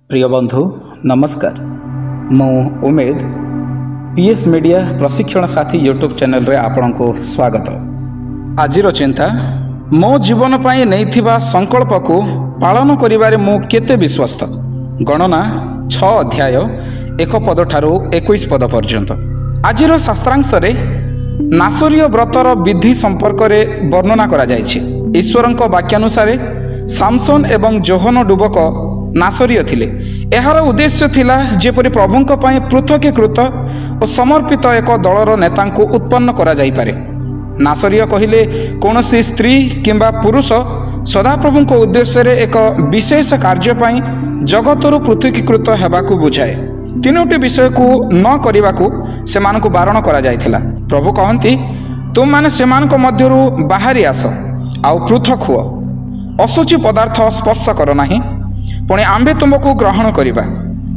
प्रिय बंधु नमस्कार। मु उमेद पीएस मीडिया प्रशिक्षण साथी यूट्यूब चैनल रे आपण को स्वागत। आज चिंता मो जीवन पाई नैथिबा संकल्प को पालन करिबारे मु केते विश्वस्त। गणना 6 अध्याय 1 पद ठारू 21 पद पर्यंत। आजिर शास्त्रांश रे नासरीय व्रतर विधि संपर्क रे वर्णना करा जायछि। ईश्वरंक वाक्यानुसार सामसन एवं जोहन डुबक नासरीय थिले। एहार उद्देश्य थिला जेपरि प्रभुंक पई पृथकीकृत और समर्पित एक दलर नेता को उत्पन्न करा जाई पारे। नासरीय कहिले कोनोसी स्त्री किंबा पुरुष सदाप्रभुंक उद्देश्य रे एक विशेष कार्य पई जगतरु पृथकीकृत हेबाकू बुझाए। तीनोटी विषय को न करिबाकू सेमानकू बारण करा जायथिला। प्रभु कहंती तुम माने सेमानक मध्यरु बाहरी आस आउ पृथक हुओ, असुचि पदार्थ स्पर्श कर नाही, पुणी आंबे तुमको ग्रहण करिबा।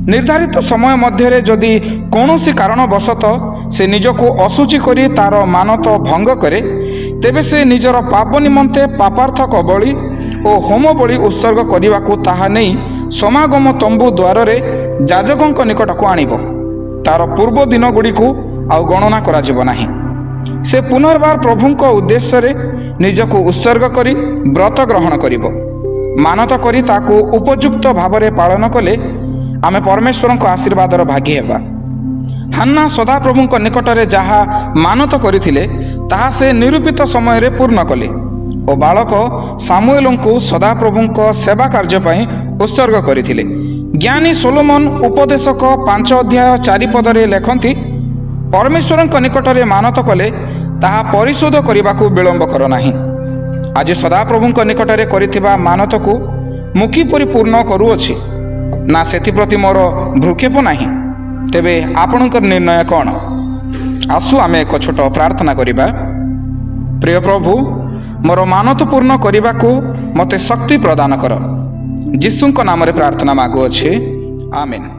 निर्धारित समय मध्य जदि कौनसी कारणवशत से निजको असुचि करी तार मानत भंग करे, तेबे से निजर पाप निमंते पापार्थक बलि और होम बलि उत्सर्ग करने ताहा नहीं समागम तंबू द्वार रे याजकंक निकट को आनिब। तार पूर्व दिन गुड़ी को आउ गणना करा जिवो नाही। से पुनर्बार प्रभुंक उद्देश्य रे निजको उत्सर्ग करी व्रत ग्रहण करिब। मानत करी ताको उपयुक्त भावरे पालन कले आमे परमेश्वर को आशीर्वादर भागी हेबा। हन्ना सदाप्रभुंक निकटरे जहा मानत करिथिले ताहा से निरूपित समय रे पूर्ण कले और बालक सामुएल को सदाप्रभुंक सेवा कार्य पई उत्सर्ग करिथिले। ज्ञानी सोलोमन उपदेशक 5 अध्याय 4 पदरे लेखंती परमेश्वरंक निकटरे मानत कले ताहा परिशोध करिबाकू विलंब कर नाही। आज सदाप्रभुंक निकटरे करिथिबा मानत को मुखी परिपूर्ण करूअछि ना सेथिप्रति मोर भ्रूक्षेप नाही। तेबे आपणकर निर्णय कौन? आसु आमे एक छोट प्रार्थना करिबा। प्रिय प्रभु, मोर मानत पूर्ण करिबाकू मते शक्ति प्रदान कर। यीशुंक नाम रे प्रार्थना मागुअछि, आमेन।